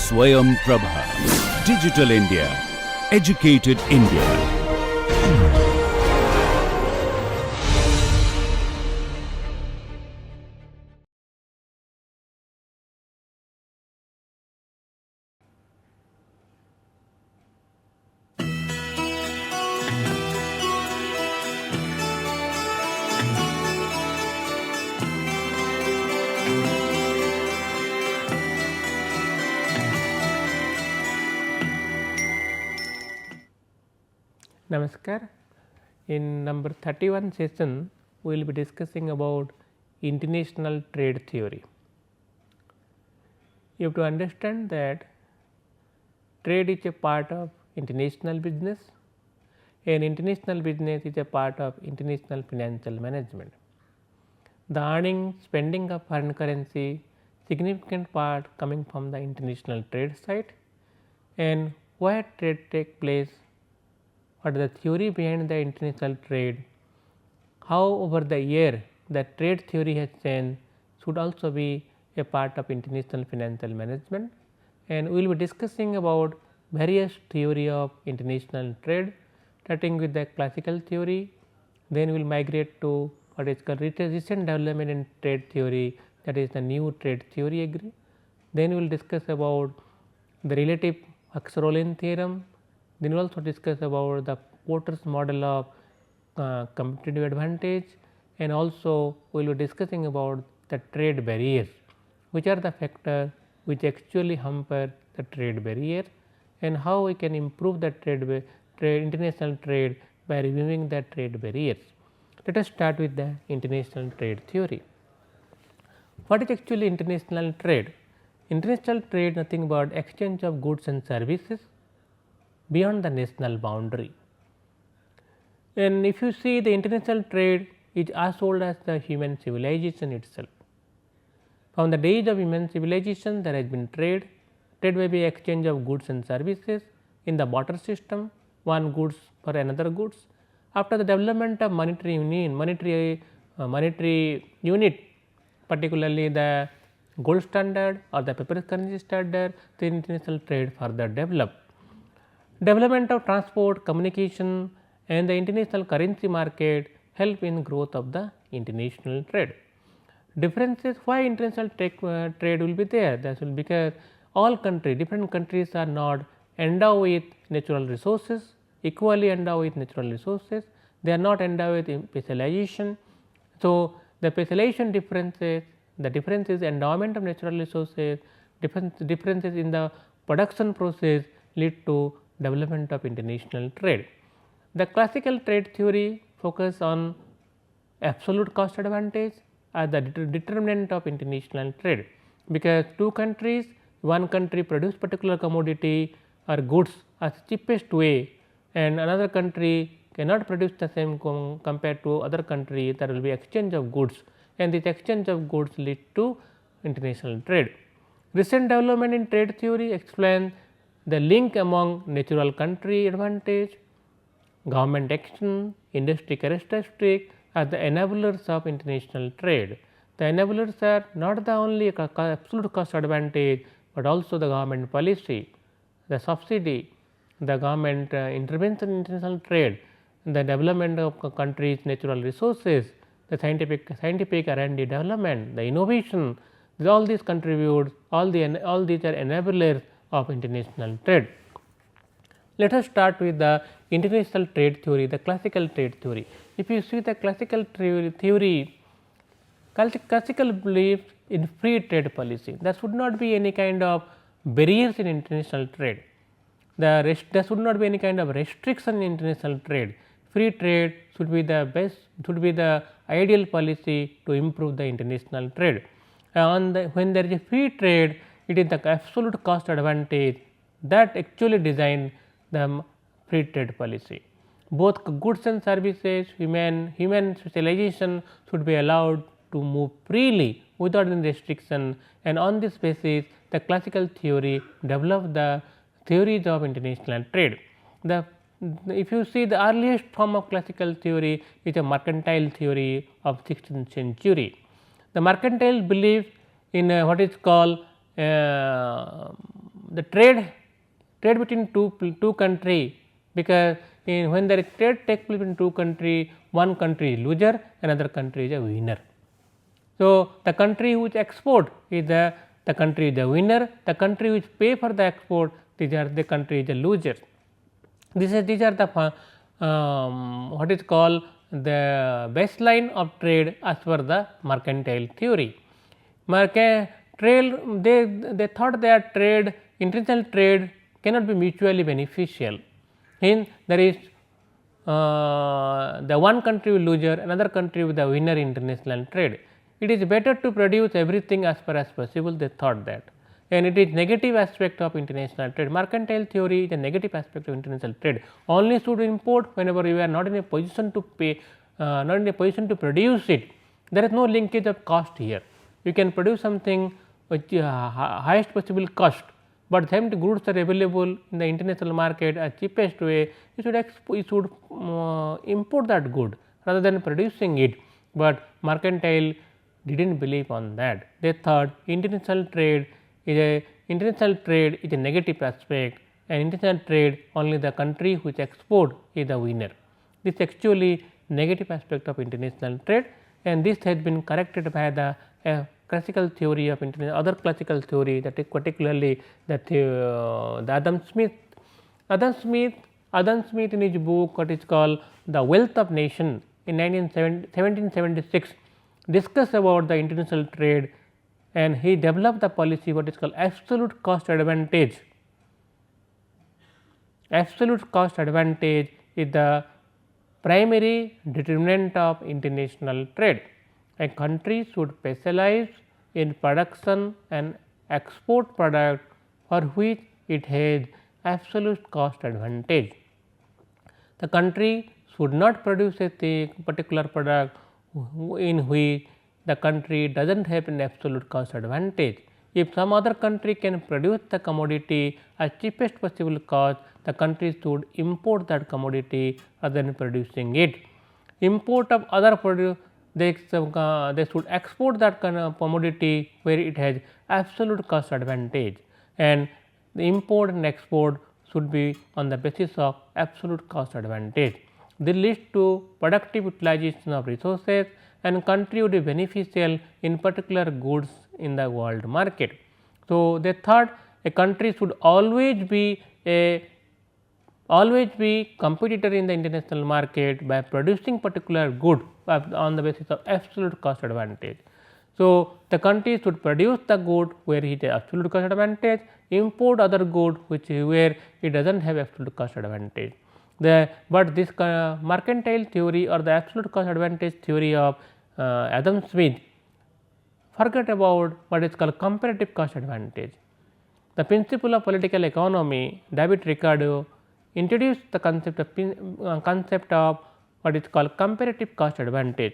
Swayam Prabha. Digital India. Educated India. Namaskar. In number 31 session, we will be discussing about international trade theory. You have to understand that trade is a part of international business and international business is a part of international financial management. The earning, spending of foreign currency, significant part coming from the international trade side, and where trade take place, what is the theory behind the international trade, how over the year the trade theory has changed should also be a part of international financial management, and we will be discussing about various theory of international trade, starting with the classical theory, then we will migrate to what is called recent development in trade theory, that is the new trade theory agree. Then we will discuss about the relative Huxley theorem. Then we will also discuss about the Porter's model of competitive advantage, and also we will be discussing about the trade barriers, which are the factors which actually hamper the trade barrier, and how we can improve the international trade by removing the trade barriers. Let us start with the international trade theory. What is actually international trade? International trade nothing but exchange of goods and services beyond the national boundary. And if you see, the international trade is as old as the human civilization itself. From the days of human civilization there has been trade. Trade may be exchange of goods and services in the barter system, one goods for another goods. After the development of monetary union, monetary unit, particularly the gold standard or the paper currency standard, the international trade further developed. Development of transport, communication and the international currency market help in growth of the international trade. Differences, why international trade will be there? That will because all countries, different countries are not endowed with natural resources, equally endowed with natural resources, they are not endowed with specialization. So, the specialization differences, the differences in endowment of natural resources, differences in the production process lead to development of international trade. The classical trade theory focus on absolute cost advantage as the determinant of international trade, because two countries, one country produce particular commodity or goods as cheapest way and another country cannot produce the same compared to other country, there will be exchange of goods and this exchange of goods lead to international trade. Recent development in trade theory explain the link among natural country advantage, government action, industry characteristic as the enablers of international trade. The enablers are not the only absolute cost advantage, but also the government policy, the subsidy, the government intervention in international trade, the development of countries' natural resources, the scientific R&D development, the innovation, all these contribute, all these are enablers of international trade. Let us start with the international trade theory, the classical trade theory. If you see the classical theory, classical belief in free trade policy, there should not be any kind of barriers in international trade. There should not be any kind of restriction in international trade. Free trade should be the best, should be the ideal policy to improve the international trade. When there is a free trade, it is the absolute cost advantage that actually design the free trade policy. Both goods and services, human specialization should be allowed to move freely without any restriction, and on this basis the classical theory developed the theories of international trade. If you see, the earliest form of classical theory is a mercantile theory of 16th century. The mercantile belief in what is called the trade between two country, because when there is trade takes place between two country, one country is loser, another country is a winner. So, the country which export is the country is the winner, the country which pay for the export, these are the country is the loser. These are the what is called the baseline of trade as per the mercantile theory. Trade, they thought that trade, international trade cannot be mutually beneficial. Hence, there is the one country will loser, another country with the winner in international trade. It is better to produce everything as far as possible, they thought that, and it is negative aspect of international trade. Mercantile theory is a negative aspect of international trade. Only should import whenever you are not in a position to pay, not in a position to produce it. There is no linkage of cost here. You can produce something with highest possible cost, but same goods are available in the international market at cheapest way. You should import that good rather than producing it, but mercantile did not believe on that. They thought international trade is a negative aspect, and international trade only the country which export is the winner. This is actually negative aspect of international trade, and this has been corrected by the classical theory of other classical theory, that is particularly the Adam Smith. Adam Smith in his book what is called The Wealth of Nation in 1776 discussed about the international trade, and he developed the policy what is called absolute cost advantage. Absolute cost advantage is the primary determinant of international trade. A country should specialize in production and export product for which it has absolute cost advantage. The country should not produce a particular product in which the country does not have an absolute cost advantage. If some other country can produce the commodity at cheapest possible cost, the country should import that commodity rather than producing it. Import of other produce, they should export that commodity where it has absolute cost advantage, and the import and export should be on the basis of absolute cost advantage. This leads to productive utilization of resources, and country would be beneficial in particular goods in the world market. So, they thought a country should always be competitor in the international market by producing particular good on the basis of absolute cost advantage. So, the country should produce the good where it has absolute cost advantage, import other good where it does not have absolute cost advantage. But this mercantile theory or the absolute cost advantage theory of Adam Smith forget about what is called comparative cost advantage. The principle of political economy, David Ricardo introduced the concept of what is called comparative cost advantage.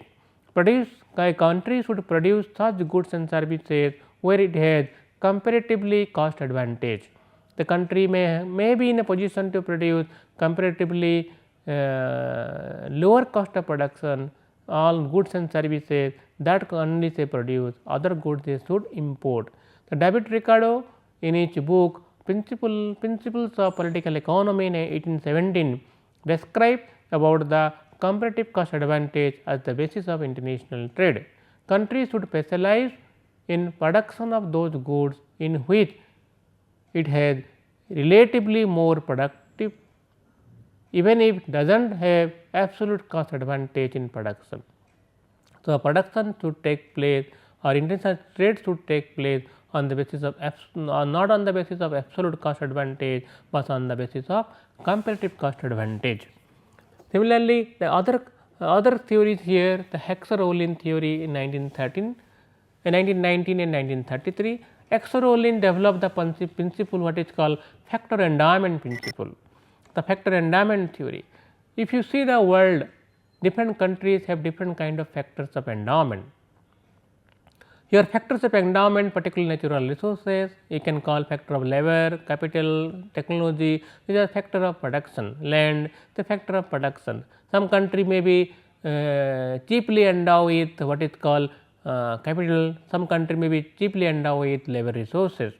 A country should produce such goods and services where it has comparatively cost advantage. The country may be in a position to produce comparatively lower cost of production all goods and services that only they produce, other goods they should import. The David Ricardo in his book Principles of Political Economy in 1817 described about the comparative cost advantage as the basis of international trade. Countries should specialize in production of those goods in which it has relatively more productive, even if it does not have absolute cost advantage in production. So, production should take place or international trade should take place on the basis of not on the basis of absolute cost advantage, but on the basis of comparative cost advantage. Similarly, the other theories here, the Hexer-Ohlin theory in 1919 and 1933, Hexer-Ohlin developed the principle what is called factor endowment principle, the factor endowment theory. If you see the world, different countries have different kind of factors of endowment. Here factors of endowment, particularly natural resources, you can call factor of labor, capital, technology, these are factor of production, land, the factor of production. Some country may be cheaply endowed with what is called capital, some country may be cheaply endowed with labor resources.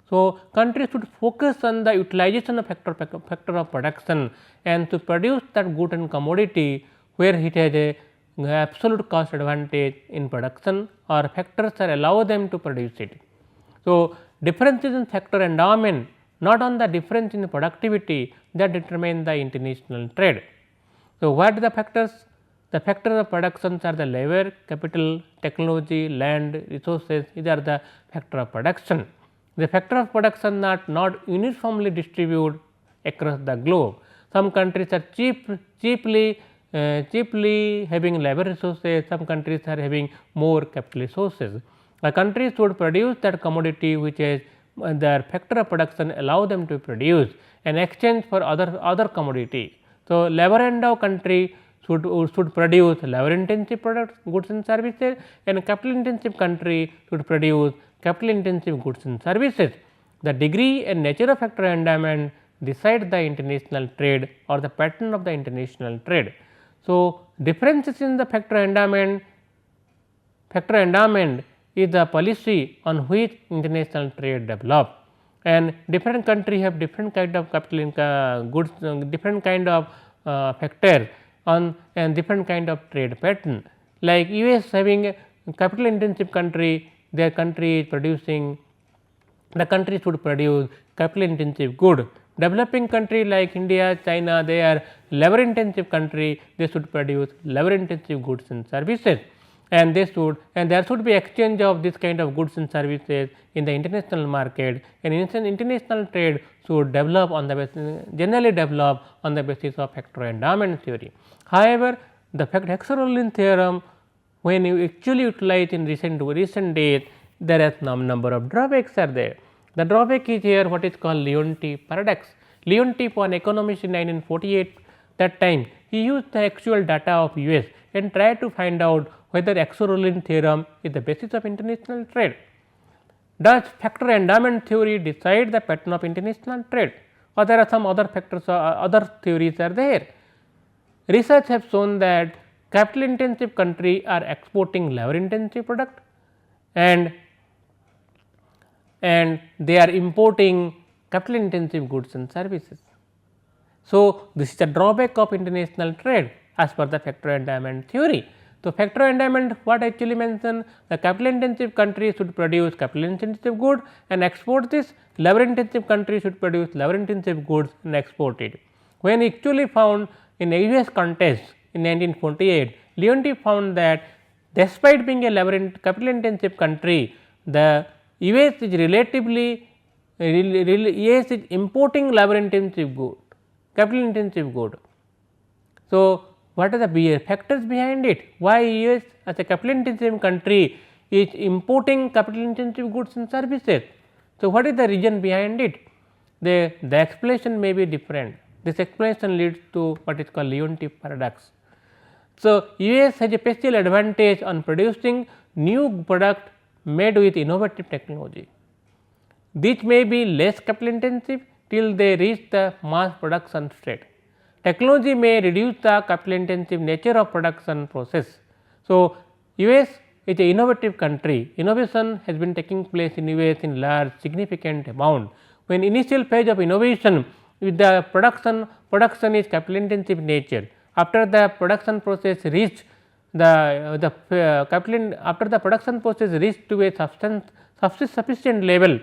So, countries should focus on the utilization of factor of production and to produce that good and commodity where it has a absolute cost advantage in production or factors that allow them to produce it. So, differences in factor endowment not on the difference in productivity that determine the international trade. So, what are the factors? The factors of productions are the labor, capital, technology, land, resources, these are the factor of production. The factor of production are not uniformly distributed across the globe. Some countries are cheaply having labor resources, some countries are having more capital resources. A country should produce that commodity which is their factor of production allow them to produce and exchange for other commodity. So, labor endowed country should produce labor intensive products, goods and services, and capital intensive country should produce capital intensive goods and services. The degree and nature of factor endowment decide the international trade or the pattern of the international trade. So, differences in the factor endowment is the policy on which international trade develop, and different country have different kind of capital goods, different kind of factor on and different kind of trade pattern. Like US having a capital intensive country, their country is producing, the country should produce capital intensive good. Developing country like India, China, they are labor intensive country, they should produce labor intensive goods and services, and there should be exchange of this kind of goods and services in the international market, and international trade should develop on the basis, generally develop on the basis of factor endowment theory. However, the Hexarollin theorem, when you actually utilize in recent days, there are some number of drawbacks are there. The drawback is here what is called Leonti paradox. Leonti, an economist in 1948, that time he used the actual data of US and tried to find out whether Hexarollin theorem is the basis of international trade. Does factor endowment theory decide the pattern of international trade, or there are some other factors or other theories are there? Research have shown that capital intensive country are exporting labor intensive product and they are importing capital intensive goods and services. So, this is the drawback of international trade as per the factor endowment theory. So, factor endowment what actually mention, the capital intensive country should produce capital intensive good and export this, labor intensive country should produce labor intensive goods and export it. When actually found in a US context in 1948, Leonti found that despite being a capital intensive country, the US is relatively US is importing labor intensive good, capital intensive good. So, what are the factors behind it? Why US as a capital intensive country is importing capital intensive goods and services? So, what is the reason behind it? The explanation may be different. This explanation leads to what is called Leonti paradox. So, US has a special advantage on producing new product made with innovative technology. These may be less capital intensive till they reach the mass production state. Technology may reduce the capital intensive nature of production process. So, US is an innovative country. Innovation has been taking place in US in large significant amount. When initial phase of innovation with the production is capital intensive nature. After the production process reached after the production process reached to a sufficient level,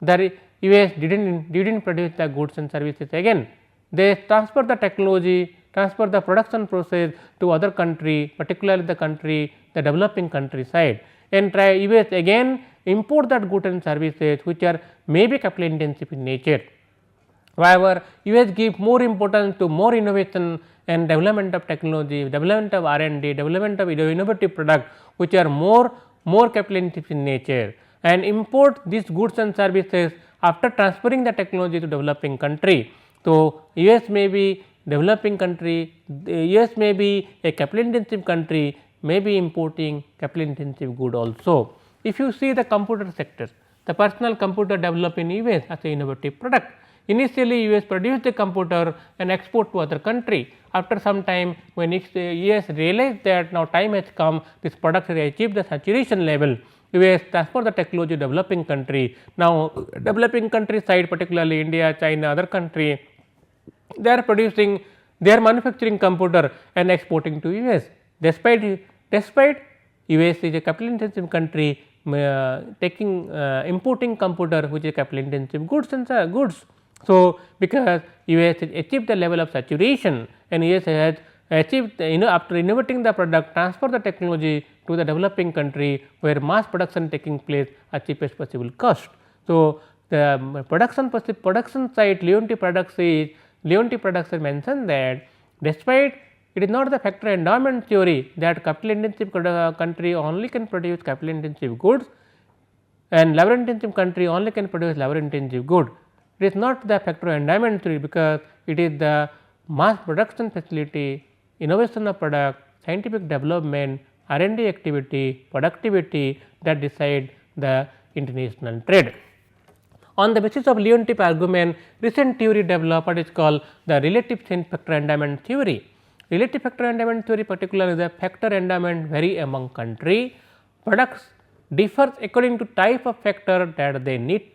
the US didn't produce the goods and services again. They transfer the technology, transfer the production process to other country, particularly the developing country side, and try US again import that goods and services which are maybe capital intensive in nature. However, US give more importance to more innovation and development of technology, development of R&D, development of innovative product which are more capital intensive in nature, and import these goods and services after transferring the technology to developing country. So, US may be developing country, US may be a capital intensive country, may be importing capital intensive good also. If you see the computer sector, the personal computer developed in US as a innovative product. Initially, US produced the computer and export to other country. After some time, when US realized that now time has come, this product has achieved the saturation level, US transfer the technology to developing country. Now, developing country side, particularly India, China, other country, they are producing, they are manufacturing computer and exporting to US. Despite US is a capital intensive country, importing computer which is capital intensive goods and goods. So, because US has achieved the level of saturation and US has achieved, after innovating the product, transfer the technology to the developing country where mass production taking place at cheapest possible cost. So, the production side Leonti products has mentioned that despite it is not the factor endowment theory that capital intensive country only can produce capital intensive goods and labor intensive country only can produce labor intensive good. It is not the factor endowment theory, because it is the mass production facility, innovation of product, scientific development, R&D activity, productivity that decide the international trade. On the basis of Leontief argument, recent theory developed what is called the relative change factor endowment theory. Relative factor endowment theory, particularly the factor endowment vary among country. Products differs according to type of factor that they need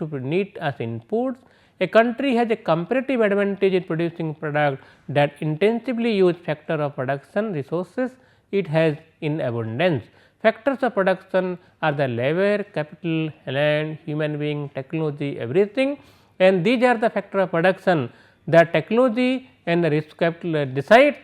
as inputs. A country has a comparative advantage in producing product that intensively use factor of production resources it has in abundance. Factors of production are the labor, capital, land, human being, technology, everything, and these are the factor of production. The technology and the risk capital decide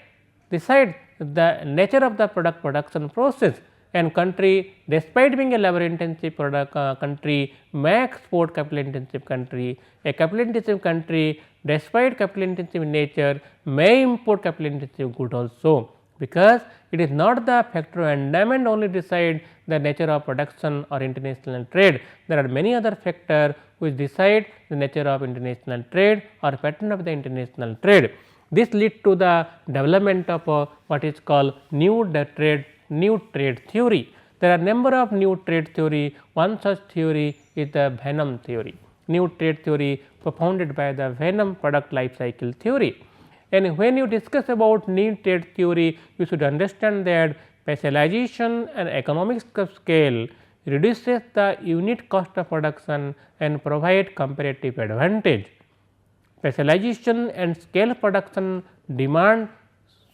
the nature of the production process, and country despite being a labor intensive country may export capital intensive country. A capital intensive country despite capital intensive nature may import capital intensive good also, because it is not the factor of endowment only decide the nature of production or international trade. There are many other factors which decide the nature of international trade or pattern of the international trade. This lead to the development of what is called new trade theory. There are number of new trade theory. One such theory is the Venom theory. New trade theory propounded by the Venom product life cycle theory. And when you discuss about new trade theory, you should understand that specialization and economics of scale reduces the unit cost of production and provide comparative advantage. Specialization and scale production demand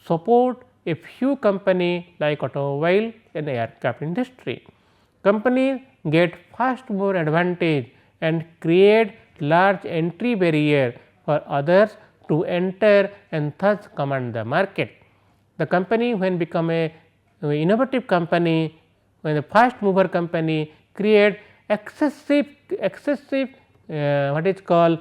support a few company like automobile and aircraft industry. Companies get fast mover advantage and create large entry barrier for others to enter and thus command the market. The company when become a innovative company, when a fast mover company create excessive what is called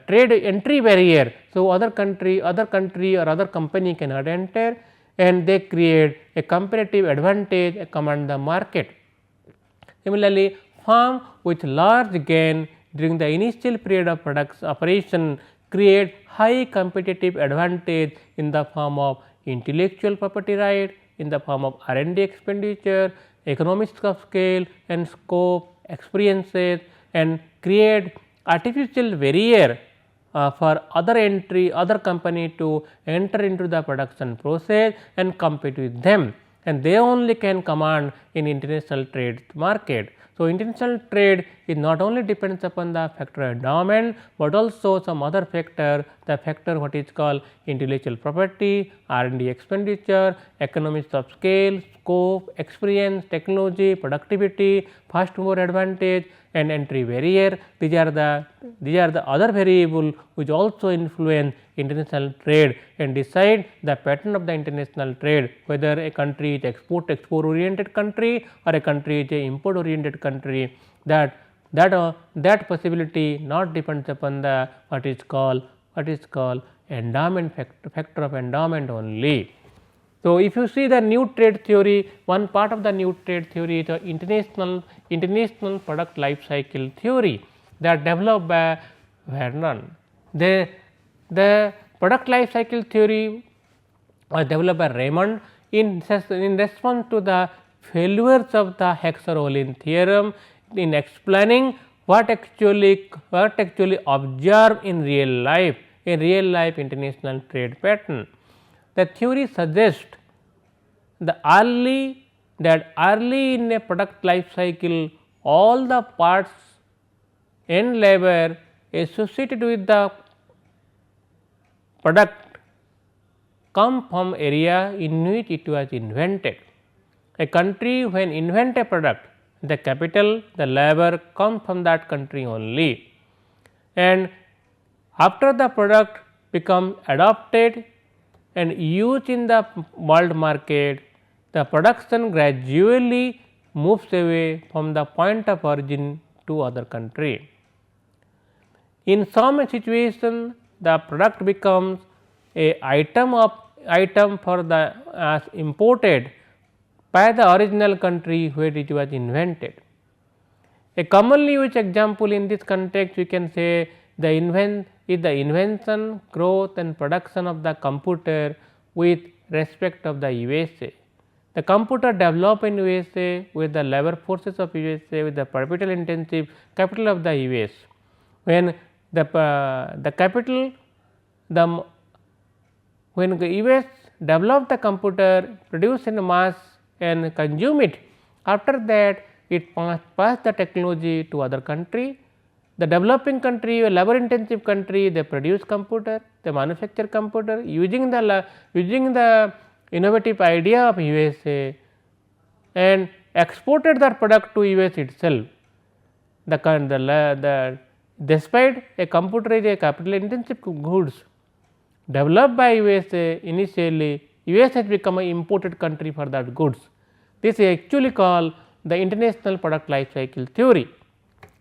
trade entry barrier. So, other country or other company cannot enter, and they create a comparative advantage, command the market. Similarly, firm with large gain during the initial period of products operation create high competitive advantage in the form of intellectual property right, in the form of R&D expenditure, economics of scale and scope, experiences, and create artificial barrier for other company to enter into the production process and compete with them, and they only can command in international trade market. So, international trade is not only depends upon the factor endowment, but also some other factor, the factor what is called intellectual property, R&D expenditure, economics of scale, scope, experience, technology, productivity, fast mover advantage and entry barrier. These are the other variable which also influence international trade and decide the pattern of the international trade, whether a country is export oriented country or a country is a import oriented country. That possibility not depends upon the what is called endowment factor of endowment only. So, if you see the new trade theory, one part of the new trade theory is the international product life cycle theory that developed by Vernon. The product life cycle theory was developed by Raymond in response to the failures of the Hexa-Rollin theorem in explaining what actually observed in real life international trade pattern. The theory suggests that early in a product life cycle all the parts and labor associated with the product come from area in which it was invented. A country when invent a product, the capital, the labor come from that country only, and after the product become adopted and used in the world market, the production gradually moves away from the point of origin to other country. In some situation, the product becomes a item for the imported by the original country where it was invented. A commonly used example in this context, we can say the invention, growth and production of the computer with respect of the USA. The computer developed in USA with the labor forces of USA, with the capital intensive capital of the US. When the capital, when the US developed the computer, produce in mass and consume it, after that it pass the technology to other country. The developing country, a labor intensive country, they produce computer, they manufacture computer using the innovative idea of USA and exported that product to US itself. Despite a computer is a capital intensive goods developed by USA, initially US has become an imported country for that goods. This is actually called the international product life cycle theory.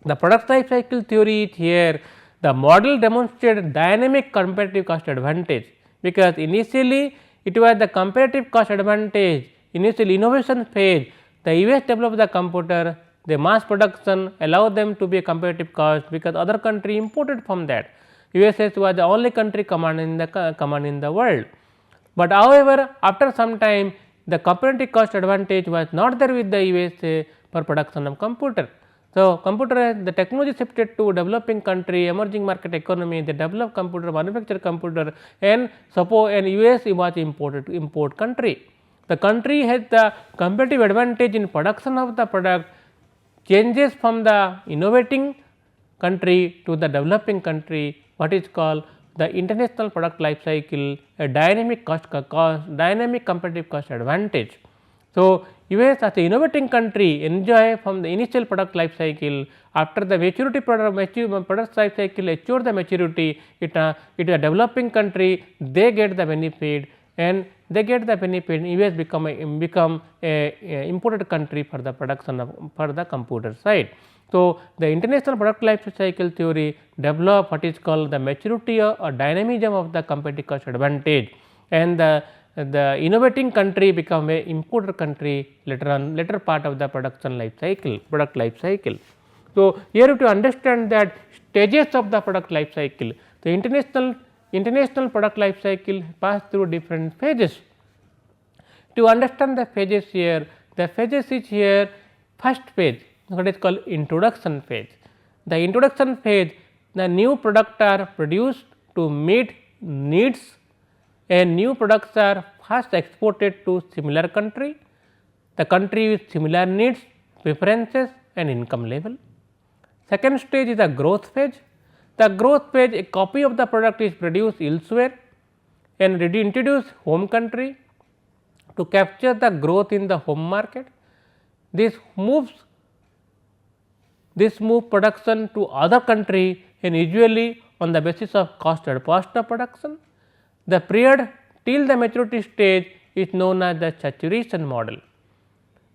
The product life cycle theory is here, the model demonstrated dynamic comparative cost advantage, because initially it was the comparative cost advantage, initial innovation phase, the US developed the computer, the mass production allow them to be a comparative cost, because other country imported from that. USA was the only country commanding the world. But however, after some time the comparative cost advantage was not there with the USA for production of computer. So, computer, the technology shifted to developing country, emerging market economy, they develop computer, manufacture computer, and suppose and US was imported to import country. The country has the competitive advantage in production of the product, changes from the innovating country to the developing country, what is called the international product life cycle, a dynamic dynamic competitive cost advantage. So, US as a innovating country enjoy from the initial product life cycle, after the maturity product life cycle achieve the maturity, it is a developing country, they get the benefit, and they get the benefit, US become a imported country for the production of for the computer side. So, the international product life cycle theory develop what is called the maturity or dynamism of the competitive cost advantage, and the innovating country become a importer country later part of the production life cycle, product life cycle. So, here to understand that stages of the product life cycle, the international product life cycle pass through different phases. To understand the phases here, the phases is here, first phase what is called introduction phase. The introduction phase, the new products are produced to meet needs, and new products are first exported to similar country, the country with similar needs, preferences and income level. Second stage is the growth phase. The growth phase, a copy of the product is produced elsewhere and introduced home country to capture the growth in the home market. This moves production to other country and usually on the basis of cost of production. The period till the maturity stage is known as the saturation model.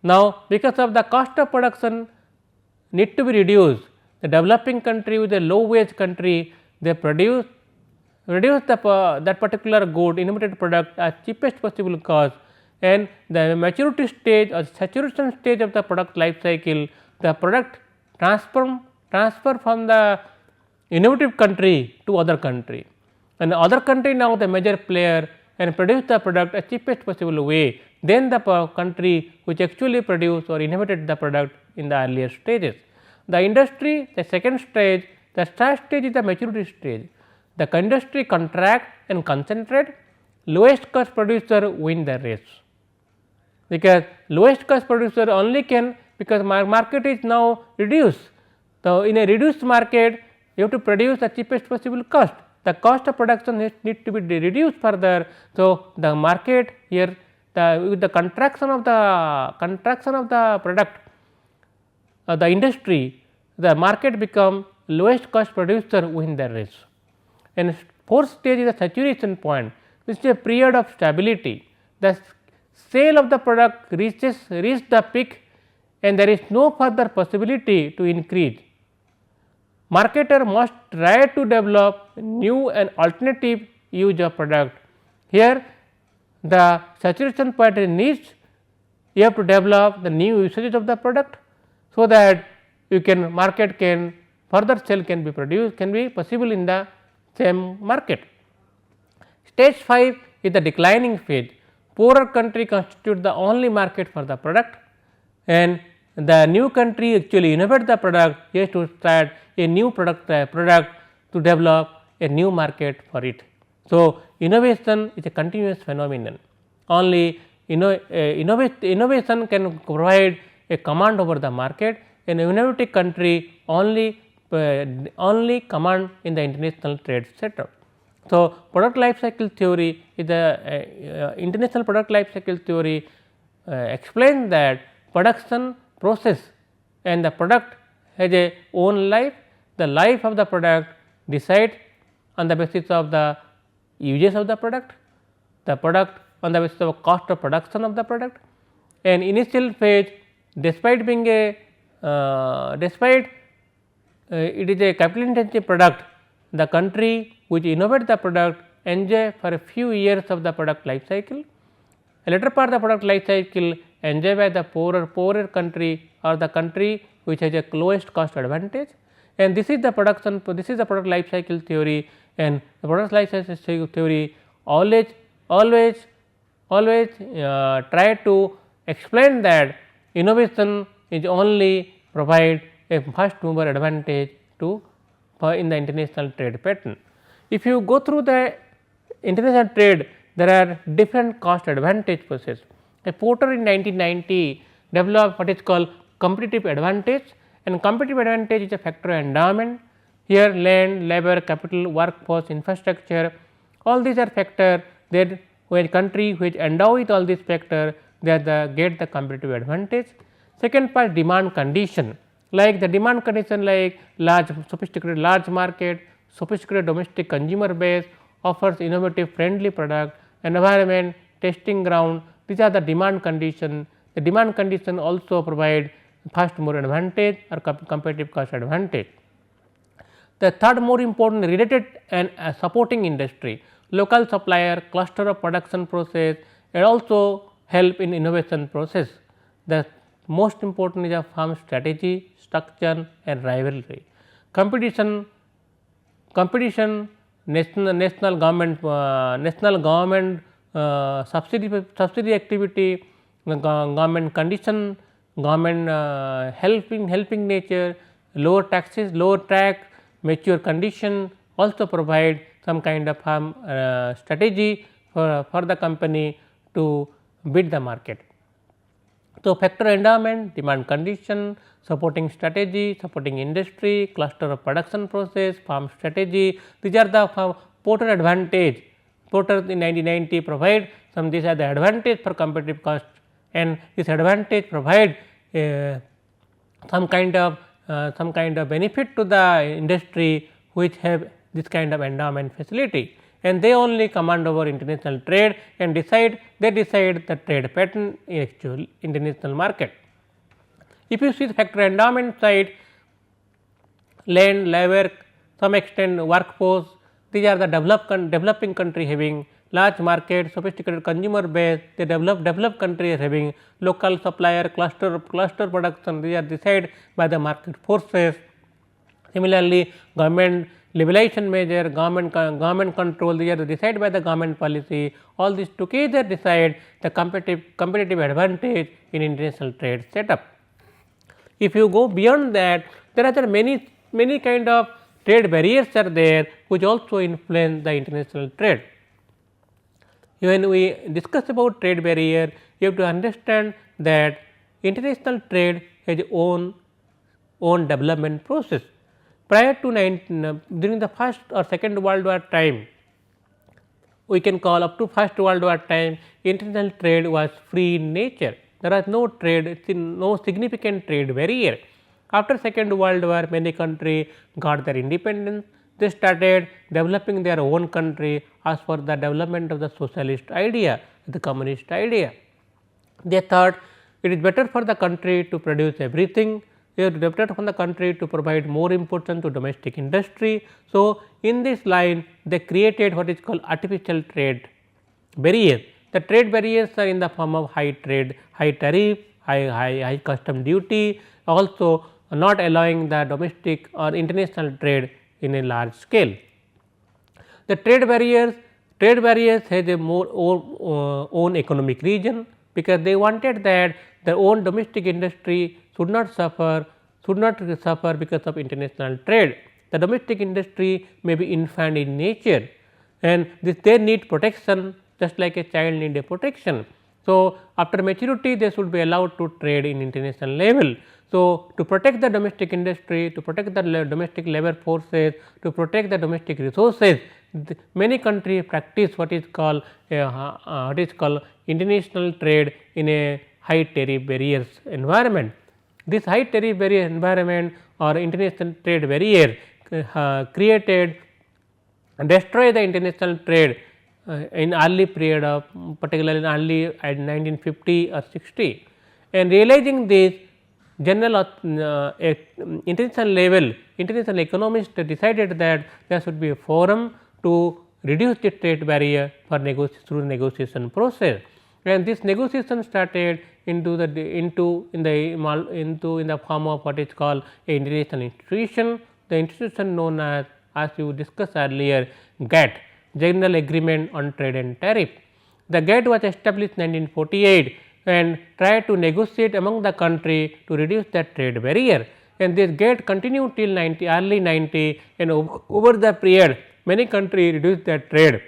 Now, because of the cost of production need to be reduced, the developing country with a low wage country, they reduce that particular good innovative product at cheapest possible cost, and the maturity stage or saturation stage of the product life cycle, the product transfer from the innovative country to other country, and the other country now the major player and produce the product at cheapest possible way, then the country which actually produced or innovated the product in the earlier stages. The industry, the second stage, the third stage is the maturity stage. The industry contract and concentrate, lowest cost producer win the race, because lowest cost producer only can because market is now reduced. So, in a reduced market you have to produce the cheapest possible cost, the cost of production need to be reduced further. So, the market here with the contraction of the product the industry, the market become lowest cost producer within the race. And fourth stage is the saturation point, this is a period of stability. The sale of the product reach the peak and there is no further possibility to increase. Marketer must try to develop new and alternative use of product. Here the saturation point is reached, you have to develop the new usages of the product, so that you can market can further sale can be produced, can be possible in the same market. Stage 5 is the declining phase. Poorer country constitute the only market for the product and the new country actually innovate the product, he has to start a new product to develop a new market for it. So, innovation is a continuous phenomenon, only innovation can provide a command over the market, an innovative country only command in the international trade setup. So, product life cycle theory is the international product life cycle theory explains that production process and the product has a own life, the life of the product decides on the basis of the uses of the product on the basis of cost of production of the product, and initial phase despite being a it is a capital intensive product, the country which innovate the product enjoy for a few years of the product life cycle. A later part of the product life cycle enjoyed by the poorer country or the country which has a lowest cost advantage, and this is the product life cycle theory. And the product life cycle theory always try to explain that innovation is only provide a first mover advantage to in the international trade pattern. If you go through the international trade, there are different cost advantage process. A Porter in 1990 developed what is called competitive advantage, and competitive advantage is a factor of endowment. Here land, labor, capital, workforce, infrastructure, all these are factors that when country which endow with all these factors, they get the competitive advantage. Second part, demand condition, like the demand condition like sophisticated large market, sophisticated domestic consumer base, offers innovative friendly product, environment, testing ground, these are the demand condition. The demand condition also provide first mover advantage or competitive cost advantage. The third more important related and supporting industry, local supplier, cluster of production process, and also help in innovation process. The most important is a firm strategy, structure and rivalry. Competition, national government subsidy activity, government condition, government helping nature, lower taxes, lower tax, mature condition also provide some kind of strategy for the company to beat the market. So, factor endowment, demand condition, supporting strategy, supporting industry, cluster of production process, farm strategy, these are the Porter advantage. Porter in 1990 provide some, these are the advantage for competitive cost, and this advantage provide some kind of benefit to the industry which have this kind of endowment facility, and they only command over international trade and decide the trade pattern in actual international market. If you see the factor endowment side, land, labor, some extent workforce, these are the developing country having large market, sophisticated consumer base, they developed country is having local supplier, cluster production, these are decided by the market forces. Similarly, government liberalization measure, government control, these are decided by the government policy, all these together decide the competitive advantage in international trade setup. If you go beyond that, there are many kind of trade barriers are there which also influence the international trade. When we discuss about trade barrier, you have to understand that international trade has own development process. Prior to during the first or second world war time, we can call up to first world war time, international trade was free in nature. There was no trade, no significant trade barrier. After second world war, many countries got their independence. They started developing their own country as per the development of the socialist idea, the communist idea. They thought it is better for the country to produce everything, it is better for the country to provide more importance to domestic industry. So, in this line they created what is called artificial trade barriers. The trade barriers are in the form of high tariff, high custom duty, also not allowing the domestic or international trade in a large scale. The trade barriers has a more own economic region, because they wanted that their own domestic industry should not suffer because of international trade. The domestic industry may be infant in nature, and they need protection just like a child need a protection. So, after maturity they should be allowed to trade in international level. So, to protect the domestic industry, to protect the domestic labor forces, to protect the domestic resources, many countries practice what is called international trade in a high tariff barriers environment. This high tariff barrier environment or international trade barrier created and destroy the international trade in early period of particularly in early at 1950 or 60, and realizing this, general international level international economists decided that there should be a forum to reduce the trade barrier for through negotiation process, and this negotiation started in the form of what is called a international institution. The institution known as you discussed earlier, GATT, General Agreement on Trade and Tariff. The GATT was established in 1948 and tried to negotiate among the country to reduce the trade barrier, and this GATT continued till early 90, and over the period many countries reduced their trade.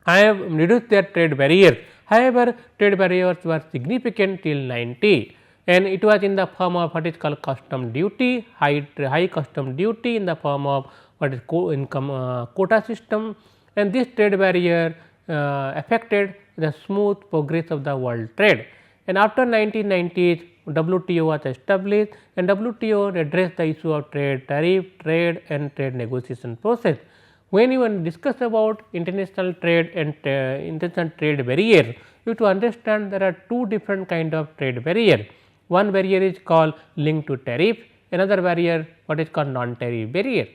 I have reduced their trade barrier. However, trade barriers were significant till 90, and it was in the form of what is called custom duty, high custom duty in the form of what is quota system, and this trade barrier affected the smooth progress of the world trade. And after 1990s, WTO was established, and WTO addressed the issue of trade tariff, trade and trade negotiation process. When you discuss about international trade and international trade barrier, you have to understand there are two different kind of trade barrier. One barrier is called linked to tariff, another barrier what is called non-tariff barrier.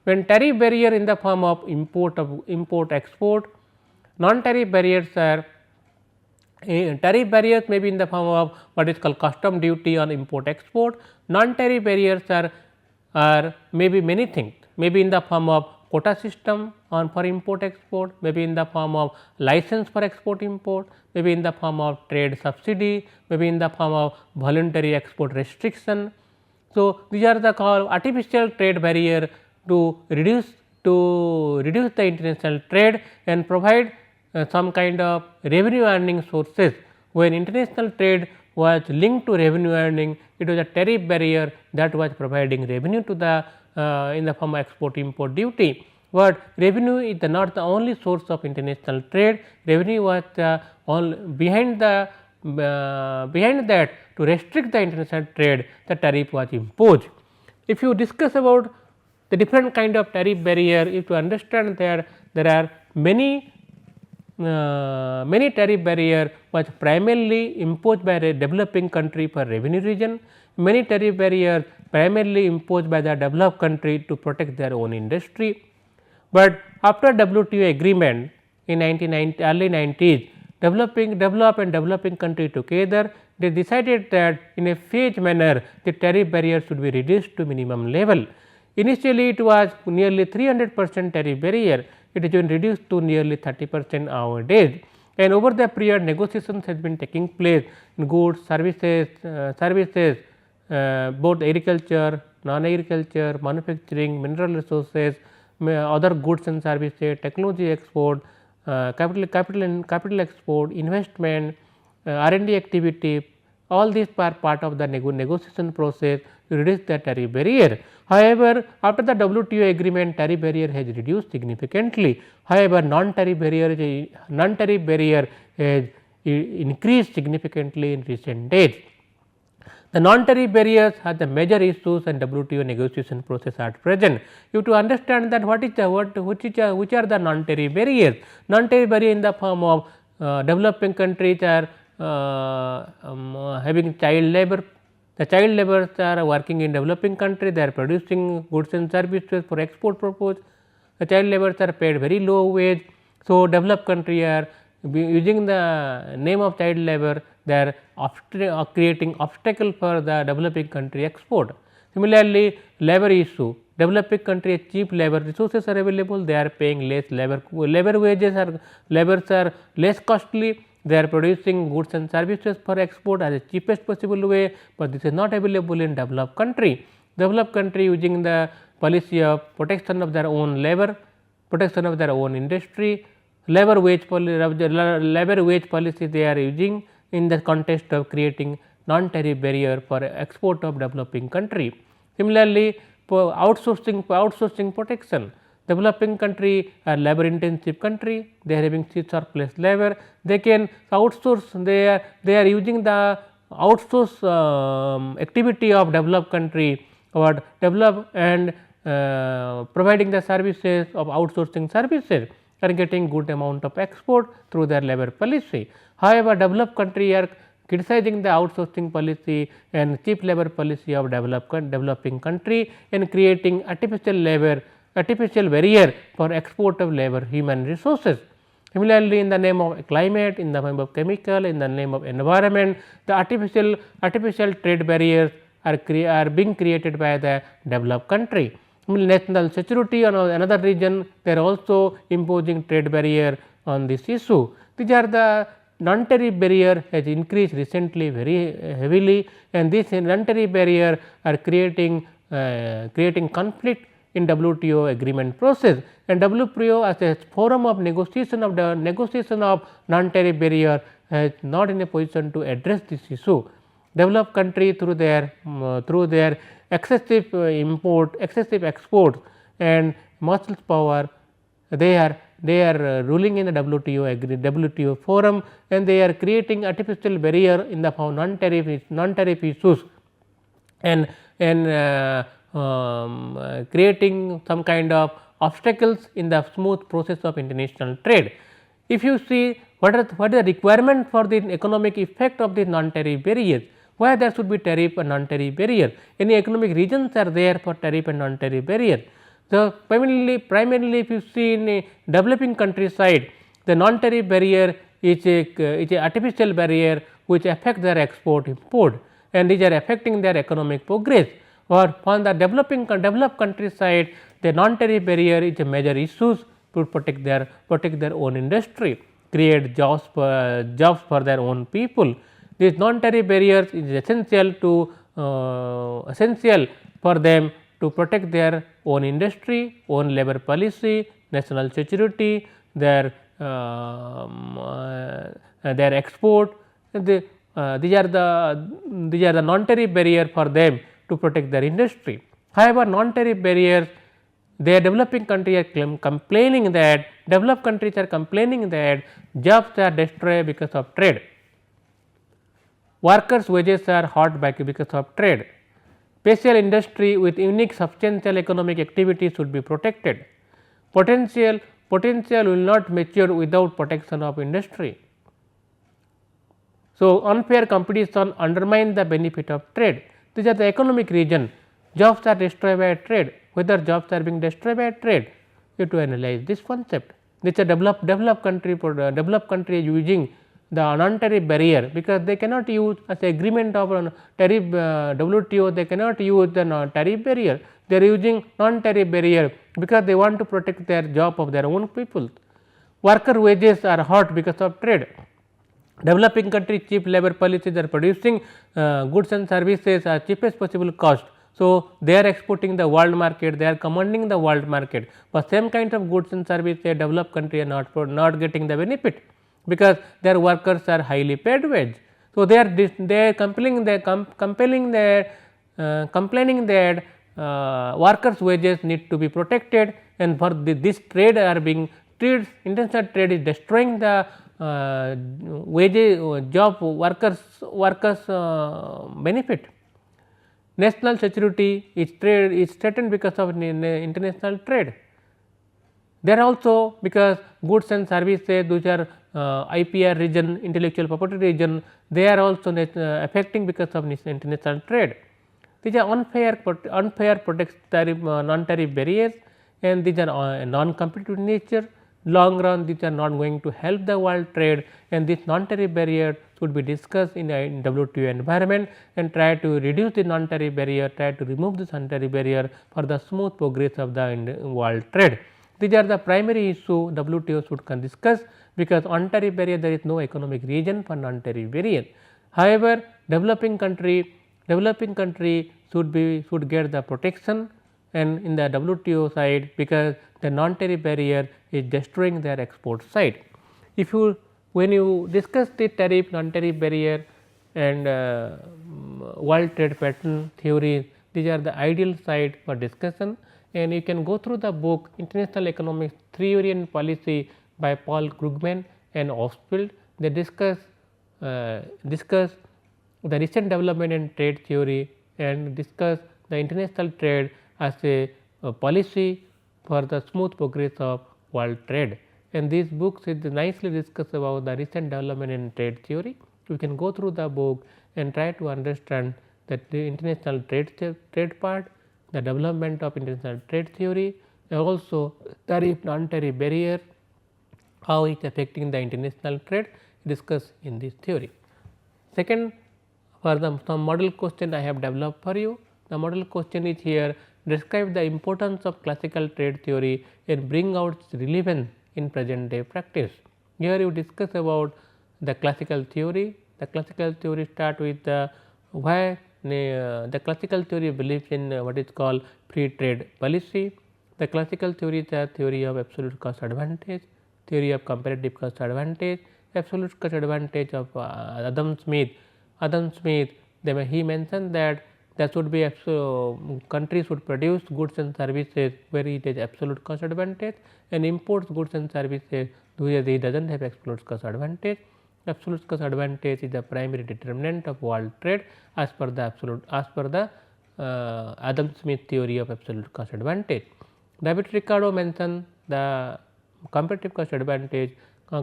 When tariff barrier in the form of import export, non-tariff barriers are tariff barriers may be in the form of what is called custom duty on import export. Non-tariff barriers are maybe many things, maybe in the form of quota system on for import export, maybe in the form of license for export import, maybe in the form of trade subsidy, maybe in the form of voluntary export restriction. So, these are the called artificial trade barrier to reduce the international trade and provide some kind of revenue earning sources. When international trade was linked to revenue earning, it was a tariff barrier that was providing revenue to the in the form of export import duty, but revenue is not the only source of international trade. Revenue was behind that to restrict the international trade, the tariff was imposed. If you discuss about the different kind of tariff barrier, you have to understand that there are many tariff barrier was primarily imposed by a developing country for revenue region. Many tariff barriers primarily imposed by the developed country to protect their own industry. But after WTO agreement in early 90s, developing country together, they decided that in a phased manner the tariff barrier should be reduced to minimum level. Initially it was nearly 300% tariff barrier, it has been reduced to nearly 30% nowadays, and over the period negotiations has been taking place in goods, services, both agriculture, non-agriculture, manufacturing, mineral resources, other goods and services, technology export, capital export, investment, R&D activity, All these are part of the negotiation process to reduce the tariff barrier. However, after the WTO agreement, tariff barrier has reduced significantly. However, non-tariff barrier has increased significantly in recent days. The non-tariff barriers are the major issues and WTO negotiation process at present. You have to understand that which are the non-tariff barriers. Non-tariff barrier in the form of developing countries are having child labor. The child laborers are working in developing country, they are producing goods and services for export purpose. The child laborers are paid very low wage. So, developed country are using the name of child labor, they are creating obstacle for the developing country export. Similarly, labor issue, developing country cheap labor resources are available, they are paying less labor wages are less costly, they are producing goods and services for export as the cheapest possible way, but this is not available in developed country. Developed country using the policy of protection of their own labor, protection of their own industry, labor wage policy they are using in the context of creating non-tariff barrier for export of developing country. Similarly, for outsourcing protection, developing country are labor intensive country, they are having surplus labor, they can outsource, they are using the outsource activity of developed country or develop and providing the services of outsourcing services are getting good amount of export through their labor policy. However, developed country are criticizing the outsourcing policy and cheap labor policy of developing country and creating artificial barrier for export of labor human resources. Similarly, in the name of climate, in the name of chemical, in the name of environment, the artificial trade barriers are being created by the developed country. National security on another region, they are also imposing trade barrier on this issue. These are the non-tariff barrier has increased recently very heavily, and this non-tariff barrier are creating conflict in WTO agreement process, and WTO as a forum of negotiation of non-tariff barrier is not in a position to address this issue. Developed country through their excessive excessive exports and muscle power, they are ruling in the WTO forum, and they are creating artificial barrier in the form non-tariff issues and creating some kind of obstacles in the smooth process of international trade. If you see what is the requirement for the economic effect of the non-tariff barriers, why there should be tariff and non-tariff barrier, any economic reasons are there for tariff and non-tariff barrier. So, primarily if you see in a developing country side, the non-tariff barrier is a artificial barrier which affect their export import, and these are affecting their economic progress. Or on the developed country side, the non-tariff barrier is a major issue to protect their own industry, create jobs for their own people. These non-tariff barriers is essential for them to protect their own industry, own labor policy, national security, their export. These are the non-tariff barrier for them to protect their industry. However, non-tariff barriers, they are developing countries are complaining that jobs are destroyed because of trade. Workers' wages are hurt because of trade. Special industry with unique substantial economic activity should be protected. Potential will not mature without protection of industry. So, unfair competition undermines the benefit of trade. These are the economic reason. Jobs are destroyed by trade. Whether jobs are being destroyed by trade, you have to analyze this concept. This is a developed country using the non-tariff barrier, because they cannot use as agreement of tariff WTO, they cannot use the tariff barrier. They are using non-tariff barrier because they want to protect their job of their own people. Worker wages are hurt because of trade. Developing country cheap labor policies are producing goods and services at cheapest possible cost. So, they are exporting the world market, they are commanding the world market, but same kind of goods and services developed country are not getting the benefit, because their workers are highly paid wage. So, they are compelling complaining that workers wages need to be protected, and for this trade are being international trade is destroying the wages job workers benefit. National security is threatened because of international trade. There also because goods and services which are IPR region, intellectual property region, they are also affecting because of international trade. These are unfair tariff, non-tariff barriers, and these are non-competitive nature. Long run, these are not going to help the world trade, and this non-tariff barrier should be discussed in WTO environment, and try to reduce the non-tariff barrier, try to remove this non-tariff barrier for the smooth progress of the world trade. These are the primary issue WTO should discuss, because on tariff barrier there is no economic region for non-tariff barrier. However, developing country should get the protection and in the WTO side, because the non-tariff barrier is destroying their export side. If you when you discuss the tariff, non-tariff barrier and world trade pattern theories, these are the ideal side for discussion, and you can go through the book International Economics Theory and Policy by Paul Krugman and Ostfeld. They discuss the recent development in trade theory and discuss the international trade as a policy for the smooth progress of world trade. And these books is nicely discuss about the recent development in trade theory. You can go through the book and try to understand that the international trade part, the development of international trade theory, and also tariff, non-tariff barrier, how it is affecting the international trade discussed in this theory. Second, for some model question I have developed for you. The model question is here: describe the importance of classical trade theory and bring out its relevance in present day practice. Here you discuss about the classical theory. The classical theory start with the why the classical theory believes in what is called free trade policy. The classical theory is a theory of absolute cost advantage, theory of comparative cost advantage, absolute cost advantage of Adam Smith. He mentioned that there should be countries should produce goods and services where it is absolute cost advantage, and imports goods and services where it does not have absolute cost advantage. Absolute cost advantage is the primary determinant of world trade as per the Adam Smith theory of absolute cost advantage. David Ricardo mentioned the comparative cost advantage.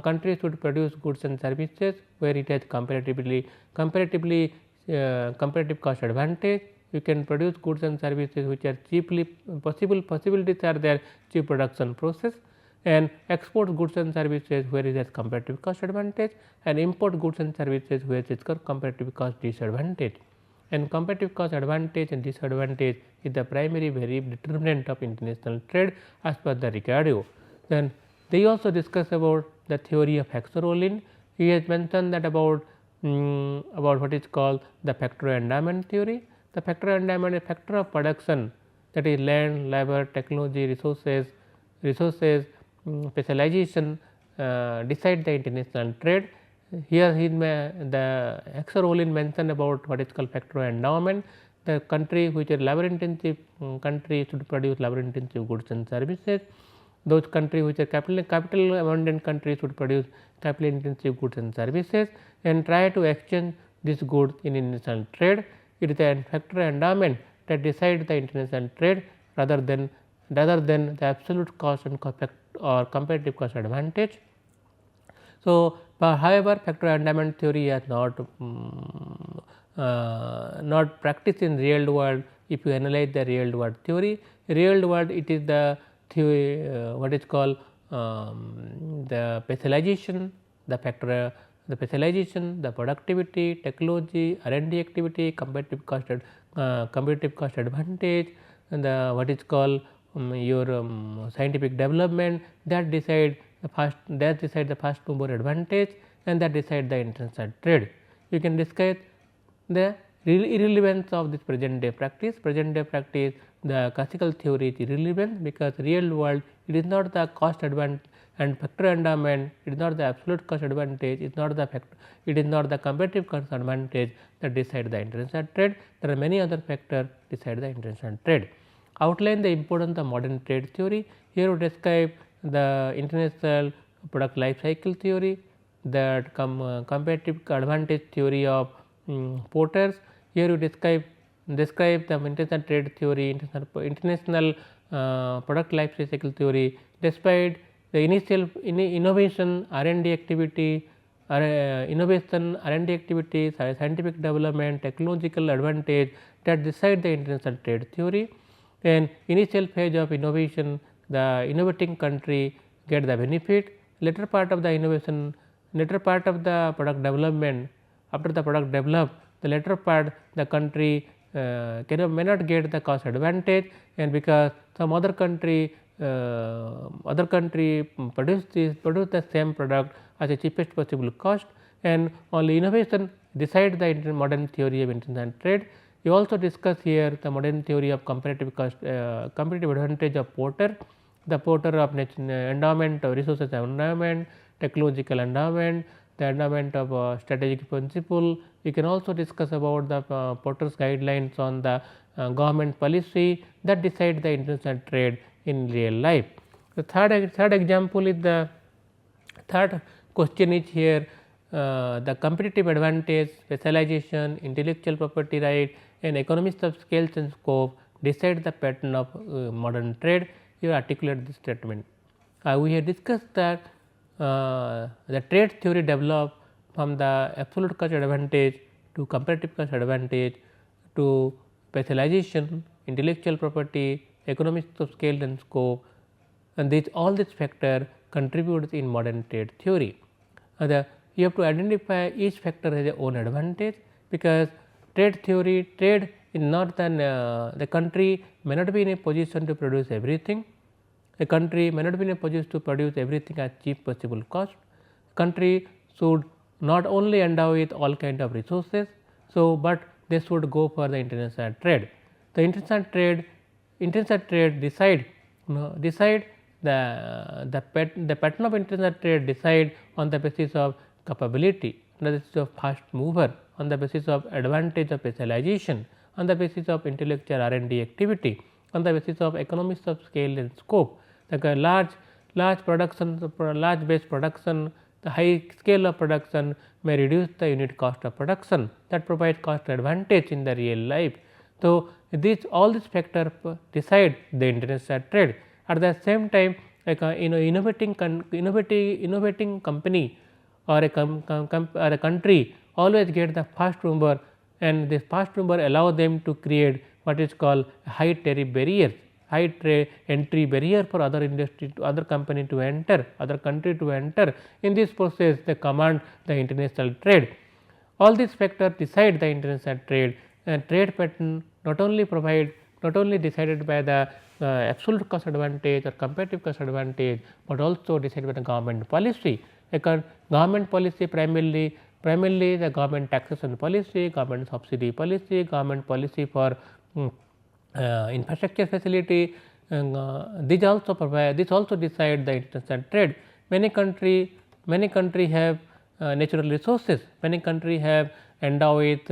Countries should produce goods and services where it has comparative cost advantage. You can produce goods and services which are cheaply possibilities are there, cheap production process, and export goods and services where it has comparative cost advantage, and import goods and services where it is comparative cost disadvantage. And comparative cost advantage and disadvantage is the primary determinant of international trade as per the Ricardo. Then they also discuss about the theory of Hexer-Ohlin. He has mentioned that about what is called the factor endowment theory. The factor endowment is factor of production, that is land, labor, technology, resources, specialization decide the international trade. Here the Hexer-Ohlin mentioned about what is called factor endowment. The country which is labor intensive country should produce labor intensive goods and services. Those countries which are capital abundant countries should produce capital intensive goods and services, and try to exchange these goods in international trade. It is a factor endowment that decides the international trade rather than the absolute cost and or comparative cost advantage. So, however, factor endowment theory is not practiced in real world. If you analyze the real world theory, real world it is the theory what is called the specialization, the factor the specialization, the productivity, technology, R&D activity, comparative cost advantage, and the what is called your scientific development, that decide the first mover advantage, and that decide the international trade. You can discuss the irrelevance of this present day practice. Present day practice, the classical theory is irrelevant, because real world it is not the cost advantage and factor endowment, it is not the absolute cost advantage, it is not the factor, it is not the competitive cost advantage that decide the international trade. There are many other factors decide the international trade. Outline the importance of modern trade theory. Here we describe the international product life cycle theory, that competitive advantage theory of porters. Here you describe the international trade theory, international product life cycle theory. Despite the initial innovation, R&D activity, innovation, R&D activities, scientific development, technological advantage that decide the international trade theory. Then initial phase of innovation, the innovating country get the benefit. Later part of the innovation, later part of the product development, after the product developed, the later part the country may not get the cost advantage, and because some other country produce the same product at the cheapest possible cost, and only innovation decide the modern theory of international trade. We also discuss here the modern theory of comparative cost, competitive advantage of porter, the porter of endowment of resources endowment, technological endowment, the endowment of strategic principle. We can also discuss about the porter's guidelines on the government policy that decide the international trade in real life. The third example is the third question is here, the competitive advantage, specialization, intellectual property right, and economies of scale and scope decide the pattern of modern trade. You articulate this statement. We have discussed that the trade theory developed from the absolute cost advantage to comparative cost advantage to specialization, intellectual property, economies of scale and scope, and all these factors contribute in modern trade theory. You have to identify each factor has its own advantage, because trade theory, trade is not the country may not be in a position to produce everything. A country may not be in a position to produce everything at cheap possible cost. Country should not only endow with all kind of resources, so but they should go for the international trade. The international trade decide the pattern of international trade decide on the basis of capability, on the basis of fast mover, on the basis of advantage of specialization, on the basis of intellectual R&D activity, on the basis of economies of scale and scope. The large production, large base production, the high scale of production may reduce the unit cost of production, that provides cost advantage in the real life. So, all these factors decide the international trade. At the same time, like innovating company or a country always get the fast mover, and this fast mover allow them to create what is called high tariff barriers, high entry barrier for other industry, to other company to enter, other country to enter. In this process, they command the international trade. All these factors decide the international trade, and trade pattern not only decided by the absolute cost advantage or competitive cost advantage, but also decided by the government policy. Because government policy primarily the government taxation policy, government subsidy policy, government policy for infrastructure facility, these also decide the international trade. Many country have natural resources, many country have endowed with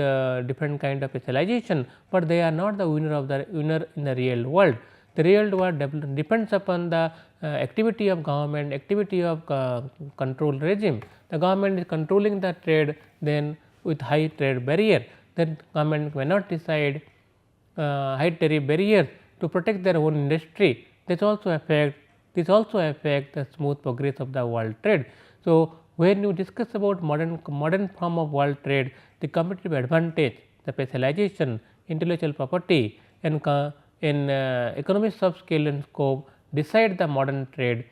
different kind of specialization, but they are not the winner in the real world. The real world depends upon the activity of government, activity of control regime. The government is controlling the trade, then with high trade barrier, then government cannot decide high tariff barriers to protect their own industry. This also affect the smooth progress of the world trade. So, when you discuss about modern form of world trade, the competitive advantage, the specialization, intellectual property, and economies of scale and scope decide the modern trade.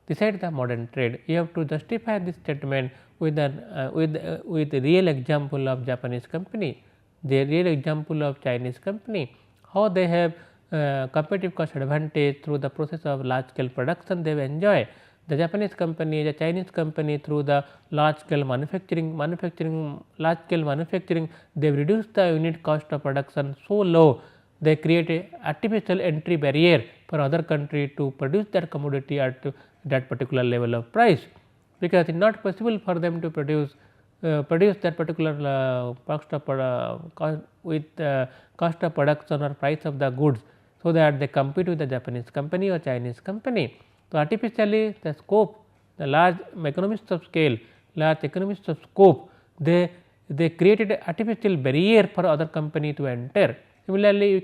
You have to justify this statement with the real example of Japanese company, the real example of Chinese company, how they have competitive cost advantage through the process of large scale production they enjoy. the Japanese company, the Chinese company through the large scale manufacturing, they have reduced the unit cost of production so low, they create a artificial entry barrier for other country to produce that commodity at that particular level of price, because it is not possible for them to produce that particular cost of cost of production or price of the goods, so that they compete with the Japanese company or Chinese company. So, artificially the scope, the large economies of scale, large economies of scope, they created an artificial barrier for other company to enter. Similarly,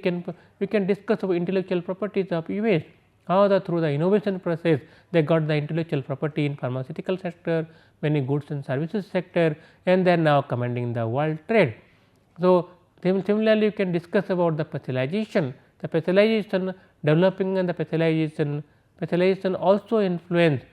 we can discuss about intellectual properties of US, how through the innovation process they got the intellectual property in pharmaceutical sector, many goods and services sector, and they are now commanding the world trade. So, similarly you can discuss about the specialization, developing and the specialization also influence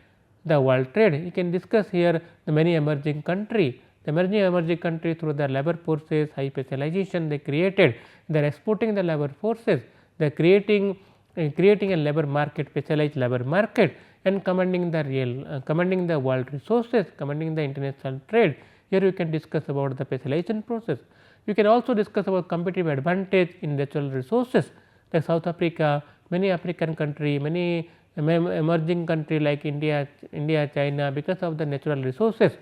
the world trade. You can discuss here the many emerging country, through their labor forces, high specialization they created, they are exporting the labor forces, they are creating a labor market, specialized labor market, and commanding the world resources, commanding the international trade. Here you can discuss about the specialization process. You can also discuss about competitive advantage in natural resources like South Africa, many African country, many emerging country like India, China, because of the natural resources,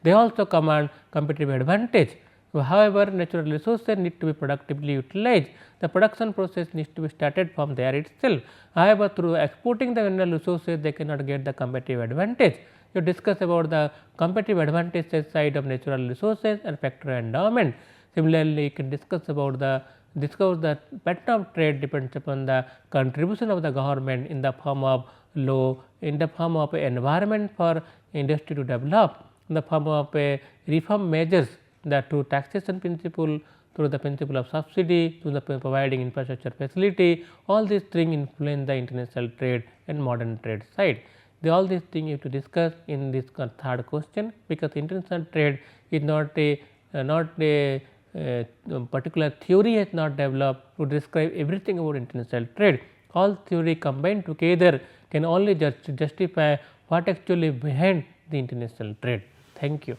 they also command competitive advantage. However, natural resources need to be productively utilized, the production process needs to be started from there itself. However, through exporting the mineral resources they cannot get the competitive advantage. You discuss about the competitive advantages side of natural resources and factor endowment. Similarly, you can discuss about the pattern of trade depends upon the contribution of the government in the form of environment for industry to develop, in the form of reform measures, that through taxation principle, through the principle of subsidy, through the providing infrastructure facility, all these things influence the international trade and modern trade side. All these things you have to discuss in this third question, because international trade is not a particular theory has not developed to describe everything about international trade. All theory combined together can only justify what actually behind the international trade. Thank you.